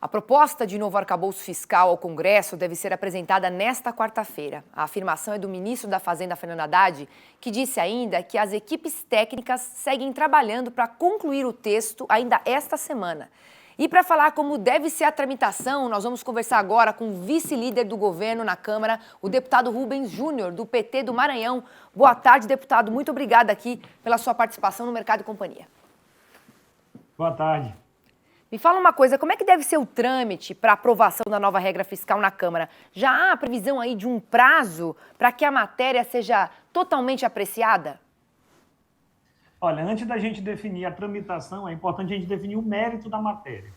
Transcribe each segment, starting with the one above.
A proposta de novo arcabouço fiscal ao Congresso deve ser apresentada nesta quarta-feira. A afirmação é do ministro da Fazenda, Fernando Haddad, que disse ainda que as equipes técnicas seguem trabalhando para concluir o texto ainda esta semana. E para falar como deve ser a tramitação, nós vamos conversar agora com o vice-líder do governo na Câmara, o deputado Rubens Júnior, do PT do Maranhão. Boa tarde, deputado. Muito obrigada aqui pela sua participação no Mercado e Companhia. Boa tarde. Me fala uma coisa, como é que deve ser o trâmite para aprovação da nova regra fiscal na Câmara? Já há a previsão aí de um prazo para que a matéria seja totalmente apreciada? Olha, antes da gente definir a tramitação, é importante a gente definir o mérito da matéria.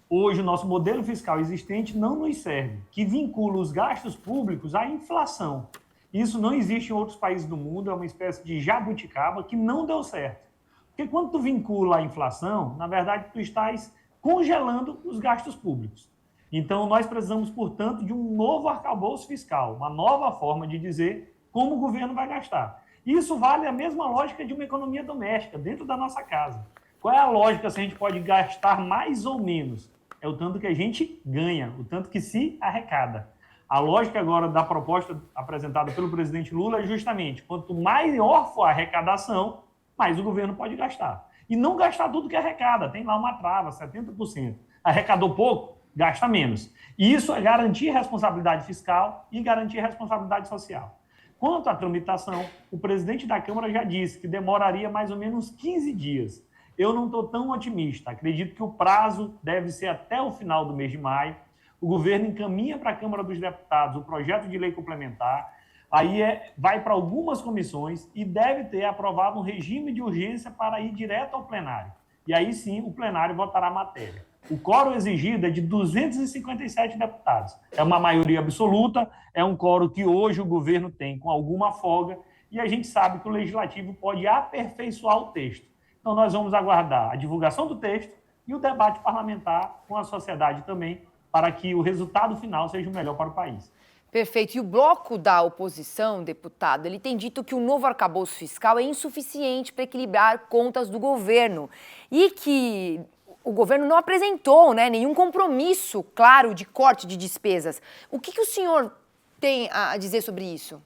Hoje, o nosso modelo fiscal existente não nos serve, que vincula os gastos públicos à inflação. Isso não existe em outros países do mundo, é uma espécie de jabuticaba que não deu certo. Porque quando tu vincula a inflação, na verdade, tu estás congelando os gastos públicos. Então, nós precisamos, portanto, de um novo arcabouço fiscal, uma nova forma de dizer como o governo vai gastar. Isso vale a mesma lógica de uma economia doméstica, dentro da nossa casa. Qual é a lógica se a gente pode gastar mais ou menos? É o tanto que a gente ganha, o tanto que se arrecada. A lógica agora da proposta apresentada pelo presidente Lula é justamente, quanto maior for a arrecadação, mais o governo pode gastar. E não gastar tudo que arrecada, tem lá uma trava, 70%. Arrecadou pouco, gasta menos. E isso é garantir responsabilidade fiscal e garantir responsabilidade social. Quanto à tramitação, o presidente da Câmara já disse que demoraria mais ou menos 15 dias. Eu não estou tão otimista, acredito que o prazo deve ser até o final do mês de maio. O governo encaminha para a Câmara dos Deputados o projeto de lei complementar, aí vai para algumas comissões e deve ter aprovado um regime de urgência para ir direto ao plenário. E aí sim o plenário votará a matéria. O quórum exigido é de 257 deputados. É uma maioria absoluta, é um quórum que hoje o governo tem com alguma folga e a gente sabe que o legislativo pode aperfeiçoar o texto. Então nós vamos aguardar a divulgação do texto e o debate parlamentar com a sociedade também para que o resultado final seja o melhor para o país. Perfeito. E o bloco da oposição, deputado, ele tem dito que o novo arcabouço fiscal é insuficiente para equilibrar contas do governo e que o governo não apresentou, nenhum compromisso claro de corte de despesas. O que o senhor tem a dizer sobre isso?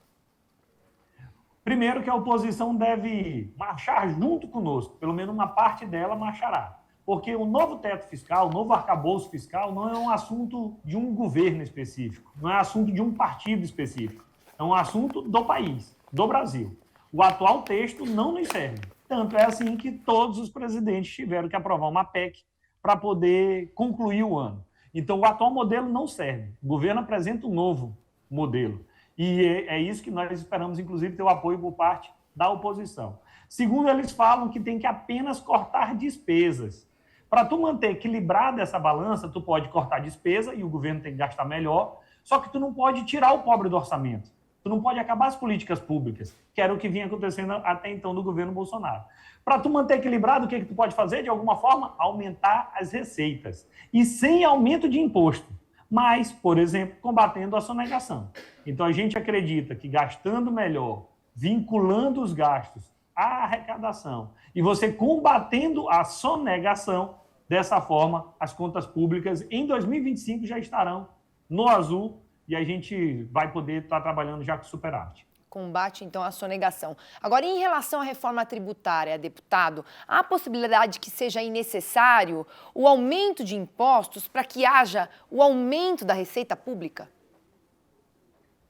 Primeiro que a oposição deve marchar junto conosco, pelo menos uma parte dela marchará. Porque o novo teto fiscal, o novo arcabouço fiscal não é um assunto de um governo específico, não é assunto de um partido específico, é um assunto do país, do Brasil. O atual texto não nos serve. Tanto é assim que todos os presidentes tiveram que aprovar uma PEC para poder concluir o ano. Então, o atual modelo não serve. O governo apresenta um novo modelo. E é isso que nós esperamos, inclusive, ter o apoio por parte da oposição. Segundo, eles falam que tem que apenas cortar despesas. Para tu manter equilibrada essa balança, tu pode cortar despesa e o governo tem que gastar melhor, só que tu não pode tirar o pobre do orçamento. Tu não pode acabar as políticas públicas, que era o que vinha acontecendo até então do governo Bolsonaro. Para tu manter equilibrado, o que tu pode fazer? De alguma forma, aumentar as receitas. E sem aumento de imposto, mas, por exemplo, combatendo a sonegação. Então, a gente acredita que gastando melhor, vinculando os gastos à arrecadação e você combatendo a sonegação, dessa forma, as contas públicas em 2025 já estarão no azul e a gente vai poder estar trabalhando já com superávit. Combate, então, a sonegação. Agora, em relação à reforma tributária, deputado, há a possibilidade que seja necessário o aumento de impostos para que haja o aumento da receita pública?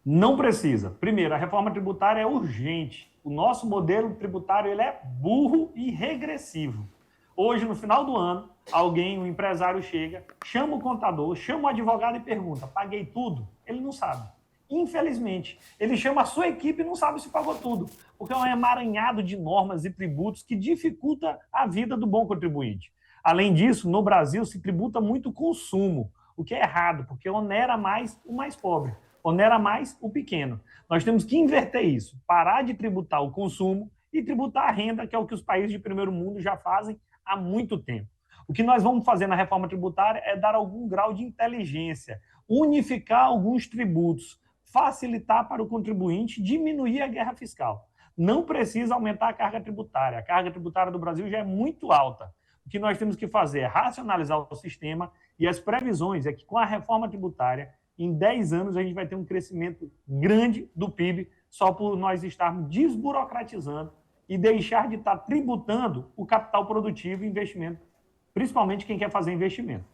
Não precisa. Primeiro, a reforma tributária é urgente. O nosso modelo tributário ele é burro e regressivo. Hoje, no final do ano, um empresário chega, chama o contador, chama o advogado e pergunta, paguei tudo? Ele não sabe. Infelizmente, ele chama a sua equipe e não sabe se pagou tudo, porque é um emaranhado de normas e tributos que dificulta a vida do bom contribuinte. Além disso, no Brasil se tributa muito consumo, o que é errado, porque onera mais o mais pobre, onera mais o pequeno. Nós temos que inverter isso, parar de tributar o consumo e tributar a renda, que é o que os países de primeiro mundo já fazem há muito tempo. O que nós vamos fazer na reforma tributária é dar algum grau de inteligência, unificar alguns tributos, facilitar para o contribuinte, diminuir a guerra fiscal. Não precisa aumentar a carga tributária. A carga tributária do Brasil já é muito alta. O que nós temos que fazer é racionalizar o sistema e as previsões é que com a reforma tributária, em 10 anos, a gente vai ter um crescimento grande do PIB só por nós estarmos desburocratizando e deixar de estar tributando o capital produtivo e investimento, principalmente quem quer fazer investimento.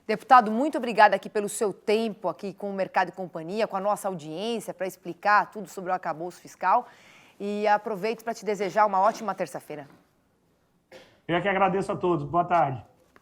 Deputado, muito obrigada aqui pelo seu tempo aqui com o Mercado e Companhia, com a nossa audiência, para explicar tudo sobre o arcabouço fiscal. E aproveito para te desejar uma ótima terça-feira. Eu que agradeço a todos. Boa tarde.